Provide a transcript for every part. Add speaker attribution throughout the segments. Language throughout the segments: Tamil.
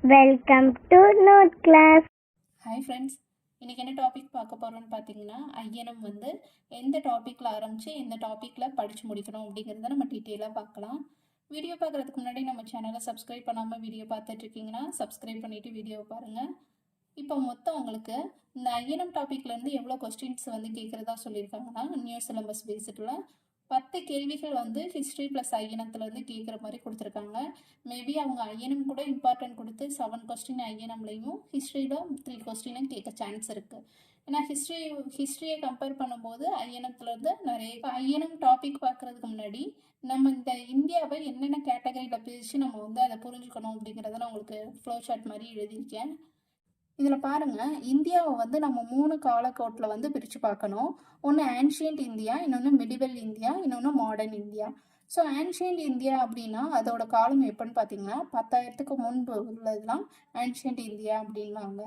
Speaker 1: Welcome to note class.
Speaker 2: Hi friends, இன்றைக்கி என்ன டாபிக் பார்க்க போகிறோன்னு பார்த்தீங்கன்னா, ஐயனம் வந்து எந்த டாப்பிக்கில் ஆரம்பித்து எந்த டாப்பிக்கில் படித்து முடிக்கணும் அப்படிங்கிறத நம்ம டீட்டெயிலாக பார்க்கலாம். வீடியோ பார்க்குறதுக்கு முன்னாடி நம்ம சேனலை சப்ஸ்கிரைப் பண்ணாமல் வீடியோ பார்த்துட்ருக்கீங்கன்னா சப்ஸ்கிரைப் பண்ணிவிட்டு வீடியோவை பாருங்கள். இப்போ மொத்தம் உங்களுக்கு இந்த ஐயனம் டாப்பிக்லேருந்து எவ்வளோ கொஸ்டின்ஸ் வந்து கேட்குறதா சொல்லியிருக்காங்கன்னா, நியூ சிலபஸ் பேசிட்டில் 10 கேள்விகள் வந்து ஹிஸ்ட்ரி ப்ளஸ் ஐயனத்துலேருந்து கேட்குற மாதிரி கொடுத்துருக்காங்க. மேபி அவங்க ஐயனம் கூட இம்பார்ட்டன்ட் கொடுத்து 7 கொஸ்டின் ஐயனம்லையும் ஹிஸ்ட்ரியில் 3 கொஸ்டினும் கேட்க சான்ஸ் இருக்குது. ஏன்னா ஹிஸ்ட்ரியை கம்பேர் பண்ணும்போது ஐயனத்துலேருந்து நிறைய ஐயனம் டாபிக் பார்க்குறதுக்கு முன்னாடி நம்ம இந்த இந்தியாவை என்னென்ன கேட்டகரியில் பிரித்து நம்ம வந்து அதை புரிஞ்சுக்கணும் அப்படிங்கிறத நான் உங்களுக்கு ஃப்ளோ சார்ட் மாதிரி எழுதியிருக்கேன். இதில் பாருங்கள், இந்தியாவை வந்து நம்ம 3 காலக்கோட்டில் வந்து பிரித்து பார்க்கணும். ஒன்று ஆன்ஷியன்ட் இந்தியா, இன்னொன்று மிடிவல் இந்தியா, இன்னொன்று modern India. So ancient India அப்படின்னா அதோட காலம் எப்போன்னு பார்த்தீங்கன்னா 10,000க்கு முன்பு உள்ளதுலாம் ஆன்ஷியன்ட் இந்தியா அப்படின்வாங்க.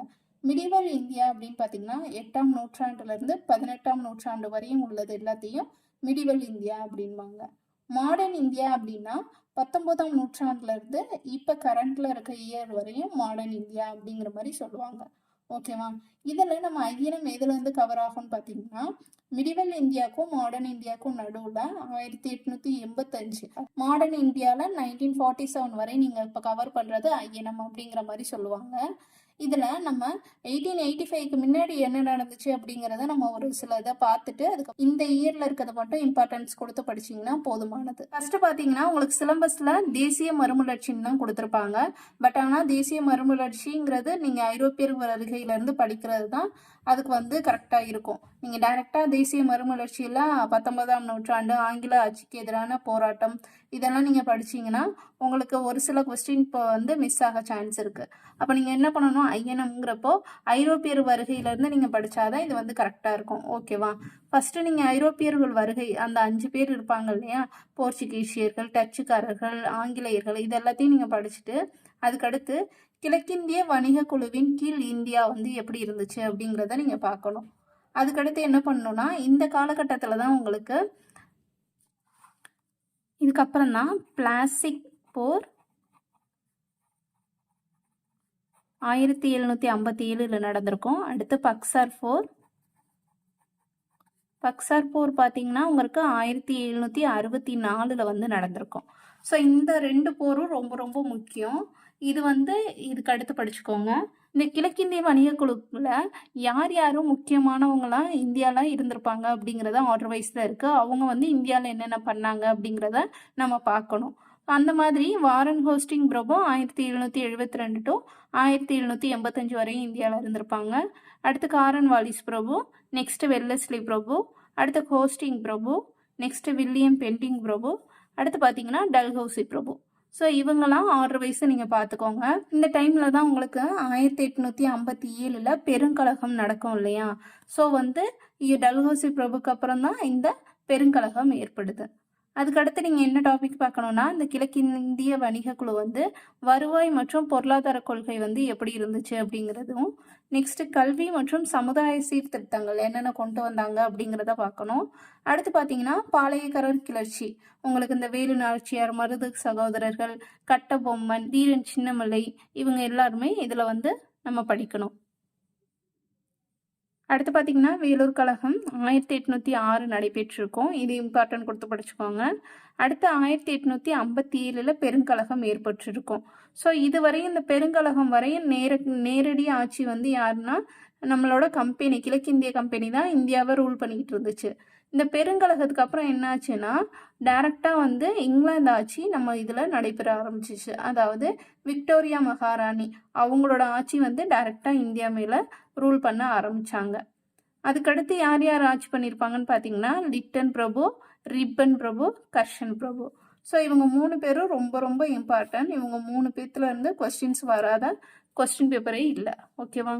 Speaker 2: மிடிவல் இந்தியா அப்படின்னு பார்த்தீங்கன்னா 8ஆம் நூற்றாண்டுலேருந்து 18ஆம் நூற்றாண்டு வரையும் உள்ளது எல்லாத்தையும் மிடிவல் இந்தியா அப்படின்வாங்க. மாடர்ன் இந்தியா அப்படின்னா 19ஆம் நூற்றாண்டுலேருந்து இப்போ கரண்ட்டில் இருக்க இயர் வரையும் மாடர்ன் இந்தியா அப்படிங்கிற மாதிரி சொல்லுவாங்க. ஓகேவா? இதில் நம்ம ஐயனம் எதுலேருந்து கவர் ஆகும்னு பார்த்தீங்கன்னா, மிடிவல் இந்தியாவுக்கும் மாடர்ன் இந்தியாவுக்கும் நடுவில் 1885 மாடர்ன் இந்தியாவில் 1947 வரை நீங்கள் இப்போ கவர் பண்ணுறது ஐயனம் அப்படிங்கிற மாதிரி சொல்லுவாங்க. இதில் நம்ம 1885க்கு முன்னாடி என்ன நடந்துச்சு அப்படிங்கிறத நம்ம ஒரு சில இதை பார்த்துட்டு அதுக்கு இந்த இயரில் இருக்கிறத மட்டும் இம்பார்ட்டன்ஸ் கொடுத்து படிச்சிங்கன்னா போதுமானது. ஃபஸ்ட்டு பார்த்தீங்கன்னா உங்களுக்கு சிலபஸில் தேசிய மறுமலர்ச்சின்னு தான் கொடுத்துருப்பாங்க. பட் ஆனால் தேசிய மறுமலர்ச்சிங்கிறது நீங்கள் ஐரோப்பியர் வருகையிலேருந்து படிக்கிறது தான் அதுக்கு வந்து கரெக்டாக இருக்கும். நீங்கள் டைரெக்டாக தேசிய மறுமலர்ச்சியில் 19ஆம் நூற்றாண்டு ஆங்கில ஆட்சிக்கு எதிரான போராட்டம் இதெல்லாம் நீங்கள் படிச்சிங்கன்னா உங்களுக்கு ஒரு சில கொஸ்டின் இப்போ வந்து மிஸ் ஆக சான்ஸ் இருக்குது. அப்போ நீங்கள் என்ன பண்ணணும், ஐயனம்ங்கிறப்போ ஐரோப்பியர் வருகையிலேருந்து நீங்கள் படித்தாதான் இது வந்து கரெக்டாக இருக்கும். ஓகேவா? ஃபஸ்ட்டு நீங்கள் ஐரோப்பியர்கள் வருகை அந்த 5 பேர் இருப்பாங்க இல்லையா, போர்ச்சுகீசியர்கள், டச்சுக்காரர்கள், ஆங்கிலேயர்கள், இது எல்லாத்தையும் நீங்கள் படிச்சுட்டு அதுக்கடுத்து கிழக்கிந்திய வணிக குழுவின் கீழ் இந்தியா வந்து எப்படி இருந்துச்சு அப்படிங்கிறத நீங்கள் பார்க்கணும். அதுக்கடுத்து என்ன பண்ணணும்னா, இந்த காலகட்டத்தில் தான் உங்களுக்கு இதுக்கப்புறம் தான் பிளாசிக் போர் 1757 நடந்திருக்கும். அடுத்து பக்சார் போர் பார்த்தீங்கன்னா உங்களுக்கு 1764 வந்து நடந்திருக்கும். ஸோ இந்த 2 போரும் ரொம்ப ரொம்ப முக்கியம். இது வந்து இதுக்கு அடுத்து படிச்சுக்கோங்க. இந்த கிழக்கிந்திய வணிக குழுவில் யார் யாரும் முக்கியமானவங்களாம் இந்தியாவில் இருந்திருப்பாங்க அப்படிங்கிறத ஆர்டர் வைஸில் இருக்குது. அவங்க வந்து இந்தியாவில் என்னென்ன பண்ணாங்க அப்படிங்கிறத நம்ம பார்க்கணும். அந்த மாதிரி வாரன் ஹோஸ்டிங் பிரபு 1772 டு 1785 வரையும் இந்தியாவில் இருந்திருப்பாங்க. அடுத்து காரன் வாலிஸ் பிரபு, நெக்ஸ்ட் வெல்லஸ்லி பிரபு, அடுத்து ஹோஸ்டிங் பிரபு, நெக்ஸ்ட் வில்லியம் பெண்டிங் பிரபு, அடுத்து பார்த்தீங்கன்னா டல்ஹௌசி பிரபு. ஸோ இவங்கெல்லாம் ஆர்டர் வைஸ் நீங்கள் பார்த்துக்கோங்க. இந்த டைமில் தான் உங்களுக்கு 1857 பெருங்கழகம் நடக்கும் இல்லையா. ஸோ வந்து டல்ஹௌசி பிரபுக்கு அப்புறம் தான் இந்த பெருங்கழகம் ஏற்படுது. அதுக்கடுத்து நீங்கள் என்ன டாபிக் பார்க்கணுன்னா, இந்த கிழக்கிந்திய வணிக குழு வந்து வருவாய் மற்றும் பொருளாதார கொள்கை வந்து எப்படி இருந்துச்சு அப்படிங்கிறதும், நெக்ஸ்ட் கல்வி மற்றும் சமுதாய சீர்திருத்தங்கள் என்னென்ன கொண்டு வந்தாங்க அப்படிங்கிறத பார்க்கணும். அடுத்து பார்த்தீங்கன்னா பாளையக்காரர் கிளர்ச்சி, உங்களுக்கு இந்த வேலு நாச்சியார், மருது சகோதரர்கள், கட்டபொம்மன், தீரன் சின்னமலை இவங்க எல்லாருமே இதில் வந்து நம்ம படிக்கணும். அடுத்து பார்த்தீங்கன்னா வேலூர் கழகம் 1806 நடைபெற்றிருக்கும். இது இம்பார்ட்டன்ட் கொடுத்து படிச்சுக்கோங்க. அடுத்து 1857 பெருங்கழகம் ஏற்பட்டிருக்கும். ஸோ இதுவரையும் இந்த பெருங்கழகம் வரையும் நேரடி ஆட்சி வந்து யாருன்னா நம்மளோட கம்பெனி, கிழக்கிந்திய கம்பெனி தான் இந்தியாவை ரூல் பண்ணிக்கிட்டு இருந்துச்சு. இந்த பெருங்கழகத்துக்கு அப்புறம் என்ன ஆச்சுன்னா டைரக்டாக வந்து இங்கிலாந்து ஆட்சி நம்ம இதில் நடைபெற ஆரம்பிச்சிச்சு. அதாவது விக்டோரியா மகாராணி அவங்களோட ஆட்சி வந்து டைரக்டாக இந்தியா மேலே ரூல் பண்ண ஆரம்பித்தாங்க. அதுக்கடுத்து யார் யார் ஆட்சி பண்ணியிருப்பாங்கன்னு பார்த்தீங்கன்னா லிட்டன் பிரபு, ரிப்பன் பிரபு, கர்ஷன் பிரபு. ஸோ இவங்க 3 பேரும் ரொம்ப ரொம்ப இம்பார்ட்டன்ட். இவங்க 3 பேர்த்துல இருந்து கொஸ்டின்ஸ் வராத கொஸ்டின் பேப்பரே இல்லை. ஓகேவா?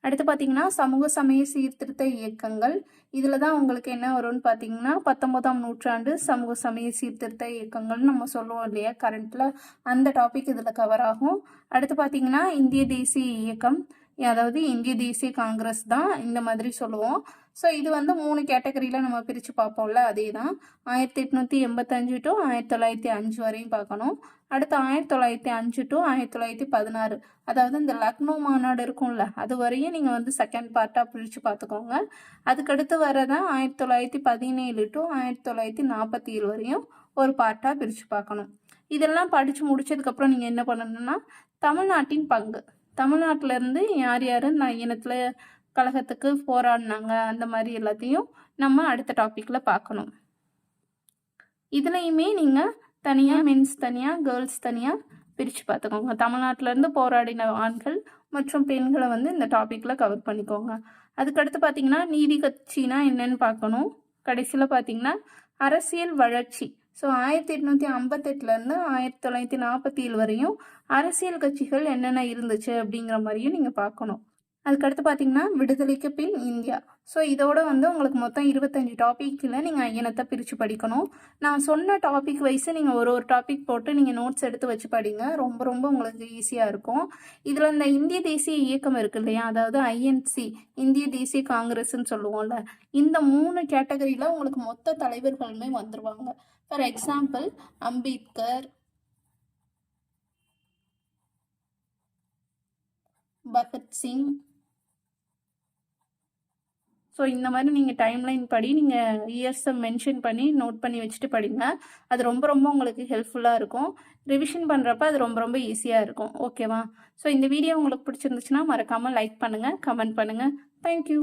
Speaker 2: அடுத்து பார்த்தீங்கன்னா சமூக சமய சீர்திருத்த இயக்கங்கள். இதில் தான் உங்களுக்கு என்ன வரும்னு பார்த்தீங்கன்னா 19ஆம் நூற்றாண்டு சமூக சமய சீர்திருத்த இயக்கங்கள்னு நம்ம சொல்லுவோம் இல்லையா கரண்ட்டில், அந்த டாபிக் இதில் கவர் ஆகும். அடுத்து பார்த்தீங்கன்னா இந்திய தேசிய இயக்கம், அதாவது இந்திய தேசிய காங்கிரஸ் தான் இந்த மாதிரி சொல்லுவோம். ஸோ இது வந்து 3 கேட்டகரியில் நம்ம பிரித்து பார்ப்போம்ல, அதே தான். 1885 டு 1905 வரையும் பார்க்கணும். அடுத்து 1905 டு 1916, அதாவது இந்த லக்னோ மாநாடு இருக்கும்ல, அது வரையும் நீங்கள் வந்து செகண்ட் பார்ட்டாக பிரித்து பார்த்துக்கோங்க. அதுக்கடுத்து வரதான் 1917 டு 1947 வரையும் ஒரு பார்ட்டாக பிரித்து பார்க்கணும். இதெல்லாம் படித்து முடிச்சதுக்கப்புறம் நீங்கள் என்ன பண்ணணும்னா, தமிழ்நாட்டின் பங்கு, தமிழ்நாட்டிலேருந்து யார் யார் இனத்தில் கழகத்துக்கு போராடினாங்க, அந்த மாதிரி எல்லாத்தையும் நம்ம அடுத்த டாப்பிக்கில் பார்க்கணும். இதுலேயுமே நீங்கள் தனியாக மென்ஸ் தனியாக கேர்ள்ஸ் தனியாக பிரித்து பார்த்துக்கோங்க. தமிழ்நாட்டிலேருந்து போராடின ஆண்கள் மற்றும் பெண்களை வந்து இந்த டாப்பிக்கில் கவர் பண்ணிக்கோங்க. அதுக்கடுத்து பார்த்தீங்கன்னா நீதி கட்சினா என்னன்னு பார்க்கணும். கடைசியில் பார்த்தீங்கன்னா அரசியல் வளர்ச்சி. ஸோ 1858லேருந்து 1947 வரையும் அரசியல் கட்சிகள் என்னென்ன இருந்துச்சு அப்படிங்கிற மாதிரியும் நீங்கள் பார்க்கணும். அதுக்கடுத்து பார்த்தீங்கன்னா விடுதலைக்கு பின் இந்தியா. ஸோ இதோட வந்து உங்களுக்கு மொத்தம் 25 டாப்பிக்கில் நீங்கள் ஐயனத்தை பிரித்து படிக்கணும். நான் சொன்ன டாபிக் வைஸு நீங்கள் ஒரு டாபிக் போட்டு நீங்கள் நோட்ஸ் எடுத்து வச்சு படிங்க. ரொம்ப ரொம்ப உங்களுக்கு ஈஸியாக இருக்கும். இதில் இந்த இந்திய தேசிய இயக்கம் இருக்கு இல்லையா, அதாவது ஐஎன்சி, இந்திய தேசிய காங்கிரஸ்ன்னு சொல்லுவோம்ல, இந்த 3 கேட்டகரியில் உங்களுக்கு மொத்த தலைவர்களுமே வந்துடுவாங்க. For example Ambedkar, Bhagat Singh. So இந்த மாதிரி நீங்கள் டைம்லைன் படி நீங்கள் இயர்ஸை மென்ஷன் பண்ணி நோட் பண்ணி வச்சுட்டு படிங்க. அது ரொம்ப ரொம்ப உங்களுக்கு ஹெல்ப்ஃபுல்லாக இருக்கும். ரிவிஷன் பண்ணுறப்ப அது ரொம்ப ரொம்ப ஈஸியாக இருக்கும். ஓகேவா? ஸோ இந்த வீடியோ உங்களுக்கு பிடிச்சிருந்துச்சுன்னா மறக்காமல் லைக் பண்ணுங்கள், கமெண்ட் பண்ணுங்கள். தேங்க்யூ.